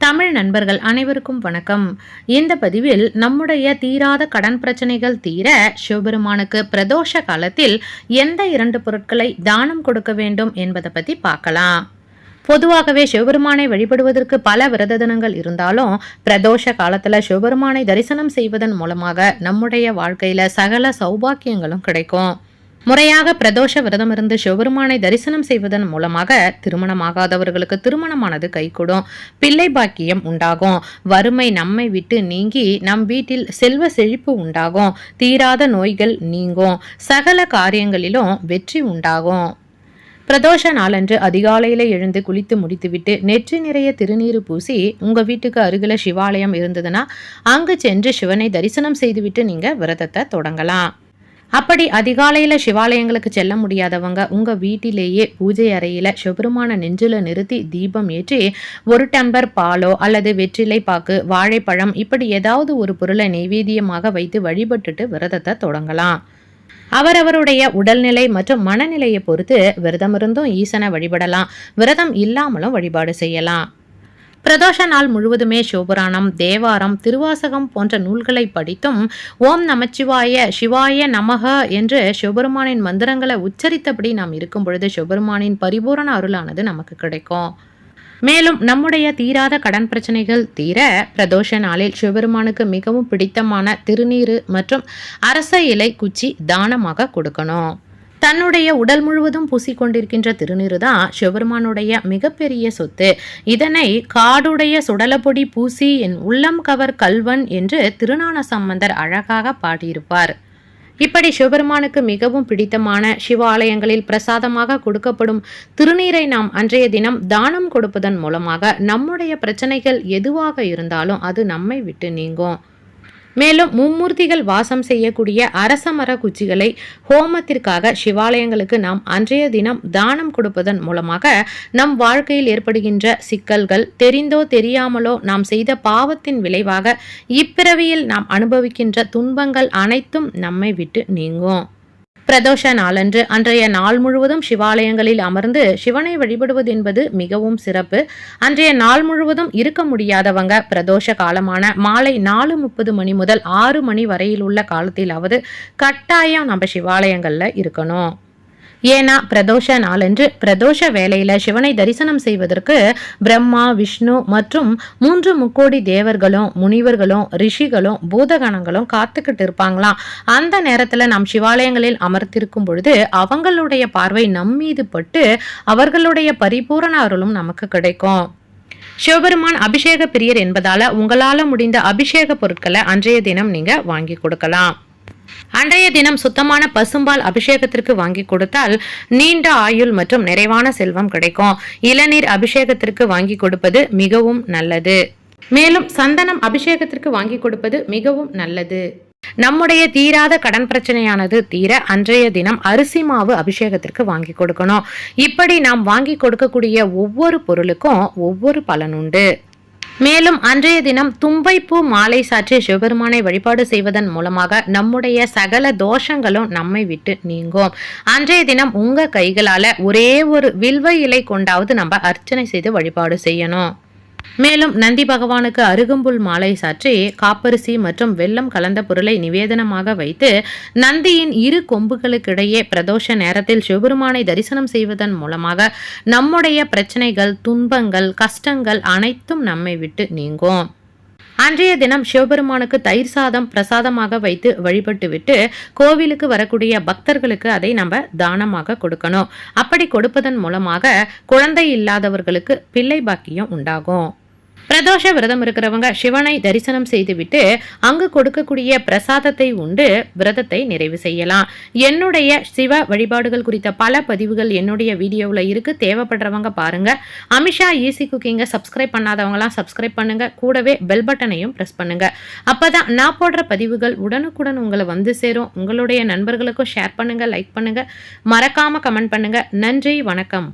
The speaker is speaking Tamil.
தமிழ் நண்பர்கள் அனைவருக்கும் வணக்கம். இந்த பதிவில் நம்முடைய தீராத கடன் பிரச்சனைகள் தீர சிவபெருமானுக்கு பிரதோஷ காலத்தில் எந்த 2 பொருட்களை தானம் கொடுக்க வேண்டும் என்பதை பத்தி பார்க்கலாம். பொதுவாகவே சிவபெருமானை வழிபடுவதற்கு பல விரத தினங்கள் இருந்தாலும் பிரதோஷ காலத்துல சிவபெருமானை தரிசனம் செய்வதன் மூலமாக நம்முடைய வாழ்க்கையில சகல சௌபாக்கியங்களும் கிடைக்கும். முறையாக பிரதோஷ விரதம் இருந்து சிவபெருமானை தரிசனம் செய்வதன் மூலமாக திருமணமாகாதவர்களுக்கு திருமணமானது கைகூடும், பிள்ளை பாக்கியம் உண்டாகும், வறுமை நம்மை விட்டு நீங்கி நம் வீட்டில் செல்வ செழிப்பு உண்டாகும், தீராத நோய்கள் நீங்கும், சகல காரியங்களிலும் வெற்றி உண்டாகும். பிரதோஷ நாளன்று அதிகாலையில எழுந்து குளித்து முடித்துவிட்டு நெற்றி நிறைய திருநீரு பூசி உங்க வீட்டுக்கு அருகில சிவாலயம் இருந்ததுன்னா அங்கு சென்று சிவனை தரிசனம் செய்துவிட்டு நீங்க விரதத்தை தொடங்கலாம். அப்படி அதிகாலையில சிவாலயங்களுக்கு செல்ல முடியாதவங்க உங்க வீட்டிலேயே பூஜை அறையில சிவபெருமான நெஞ்சில நிறுத்தி தீபம் ஏற்றி 1 டம்ளர் பாலோ அல்லது வெற்றிலை பாக்கு, வாழைப்பழம் இப்படி ஏதாவது ஒரு பொருளை நைவேத்தியமாக வைத்து வழிபட்டுட்டு விரதத்தை தொடங்கலாம். அவரவருடைய உடல்நிலை மற்றும் மனநிலையை பொறுத்து விரதம் இருந்தும் ஈசனை வழிபடலாம், விரதம் இல்லாமலும் வழிபாடு செய்யலாம். பிரதோஷ நாள் முழுவதுமே சிவபுராணம், தேவாரம், திருவாசகம் போன்ற நூல்களை படித்தும் ஓம் நமச்சிவாய சிவாய நமக என்று சிவபெருமானின் மந்திரங்களை உச்சரித்தபடி நாம் இருக்கும் பொழுது சிவபெருமானின் பரிபூரண அருளானது நமக்கு கிடைக்கும். மேலும் நம்முடைய தீராத கடன் பிரச்சனைகள் தீர பிரதோஷ நாளில் சிவபெருமானுக்கு மிகவும் பிடித்தமான திருநீரு மற்றும் அரச இலை குச்சி தானமாக கொடுக்கணும். தன்னுடைய உடல் முழுவதும் பூசிக்கொண்டிருக்கின்ற திருநீரு தான் சிவபெருமானுடைய மிகப்பெரிய சொத்து. இதனை காடுடைய சுடலப்பொடி பூசி என் உள்ளம் கவர் கல்வன் என்று திருஞான சம்பந்தர் அழகாக பாடியிருப்பார். இப்படி சிவபெருமானுக்கு மிகவும் பிடித்தமான சிவாலயங்களில் பிரசாதமாக கொடுக்கப்படும் திருநீரை நாம் அன்றைய தினம் தானம் கொடுப்பதன் மூலமாக நம்முடைய பிரச்சனைகள் எதுவாக இருந்தாலும் அது நம்மை விட்டு நீங்கும். மேலும் மும்மூர்த்திகள் வாசம் செய்யக்கூடிய அரச மர குச்சிகளை ஹோமத்திற்காக சிவாலயங்களுக்கு நாம் அன்றைய தினம் தானம் கொடுப்பதன் மூலமாக நம் வாழ்க்கையில் ஏற்படுகின்ற சிக்கல்கள், தெரிந்தோ தெரியாமலோ நாம் செய்த பாவத்தின் விளைவாக இப்பிறவியில் நாம் அனுபவிக்கின்ற துன்பங்கள் அனைத்தும் நம்மை விட்டு நீங்கும். பிரதோஷ நாளன்று அன்றைய நாள் முழுவதும் சிவாலயங்களில் அமர்ந்து சிவனை வழிபடுவது என்பது மிகவும் சிறப்பு. அன்றைய நாள் முழுவதும் இருக்க முடியாதவங்க பிரதோஷ காலமான மாலை 4:30 மணி முதல் 6 மணி வரையில் உள்ள காலத்திலாவது கட்டாயம் நம்ம சிவாலயங்கள்ல இருக்கணும். ஏன்னா பிரதோஷ நாளன்று பிரதோஷ வேளையில சிவனை தரிசனம் செய்வதற்கு பிரம்மா, விஷ்ணு மற்றும் 3 முக்கோடி தேவர்களும் முனிவர்களும் ரிஷிகளும் பூதகணங்களும் காத்துக்கிட்டு இருப்பாங்களாம். அந்த நேரத்துல நாம் சிவாலயங்களில் அமர்த்திருக்கும் பொழுது அவங்களுடைய பார்வை நம் மீது பட்டு அவர்களுடைய பரிபூரண அருளும் நமக்கு கிடைக்கும். சிவபெருமான் அபிஷேக பிரியர் என்பதால உங்களால முடிந்த அபிஷேக பொருட்களை அன்றைய தினம் நீங்க வாங்கி கொடுக்கலாம். அன்றைய தினம் சுத்தமான பசும்பால் அபிஷேகத்திற்கு வாங்கி கொடுத்தால் நீண்ட ஆயுள் மற்றும் நிறைவான செல்வம் கிடைக்கும். இளநீர் அபிஷேகத்திற்கு வாங்கி கொடுப்பது மிகவும் நல்லது. மேலும் சந்தனம் அபிஷேகத்திற்கு வாங்கி கொடுப்பது மிகவும் நல்லது. நம்முடைய தீராத கடன் பிரச்சனையானது தீர அன்றைய தினம் அரிசி மாவு அபிஷேகத்திற்கு வாங்கி கொடுக்கணும். இப்படி நாம் வாங்கி கொடுக்கக்கூடிய ஒவ்வொரு பொருளுக்கும் ஒவ்வொரு பலனுண்டு. மேலும் அன்றைய தினம் தும்பைப்பூ மாலை சாற்றி சிவபெருமானை வழிபாடு செய்வதன் மூலமாக நம்முடைய சகல தோஷங்களும் நம்மை விட்டு நீங்கும். அன்றைய தினம் உங்க கைகளால ஒரே ஒரு வில்வ இலை கொண்டாவது நம்ம அர்ச்சனை செய்து வழிபாடு செய்யணும். மேலும் நந்தி பகவானுக்கு அருகம்புல் மாலை சாற்றி காப்பரிசி மற்றும் வெல்லம் கலந்த பொருளை நிவேதனமாக வைத்து நந்தியின் 2 கொம்புகளுக்கிடையே பிரதோஷ நேரத்தில் சிவபெருமானை தரிசனம் செய்வதன் மூலமாக நம்முடைய பிரச்சனைகள், துன்பங்கள், கஷ்டங்கள் அனைத்தும் நம்மை விட்டு நீங்கும். அன்றைய தினம் சிவபெருமானுக்கு தயிர் சாதம் பிரசாதமாக வைத்து வழிபட்டு விட்டு கோவிலுக்கு வரக்கூடிய பக்தர்களுக்கு அதை நம்ம தானமாக கொடுக்கணும். அப்படி கொடுப்பதன் மூலமாக குழந்தை இல்லாதவர்களுக்கு பிள்ளை பாக்கியம் உண்டாகும். பிரதோஷ விரதம் இருக்கிறவங்க சிவனை தரிசனம் செய்துவிட்டு அங்கு கொடுக்கக்கூடிய பிரசாதத்தை உண்டு விரதத்தை நிறைவு செய்யலாம். என்னுடைய சிவ வழிபாடுகள் குறித்த பல பதிவுகள் என்னுடைய வீடியோவில் இருக்கு, தேவைப்படுறவங்க பாருங்க. அமிஷா ஈஸி குக்கிங்கை சப்ஸ்கிரைப் பண்ணாதவங்களாம் சப்ஸ்கிரைப் பண்ணுங்க, கூடவே பெல் பட்டனையும் பிரஸ் பண்ணுங்க. அப்பதான் நான் போடுற பதிவுகள் உடனுக்குடன் உங்களை வந்து சேரும். உங்களுடைய நண்பர்களுக்கும் ஷேர் பண்ணுங்க, லைக் பண்ணுங்க, மறக்காம கமெண்ட் பண்ணுங்க. நன்றி, வணக்கம்.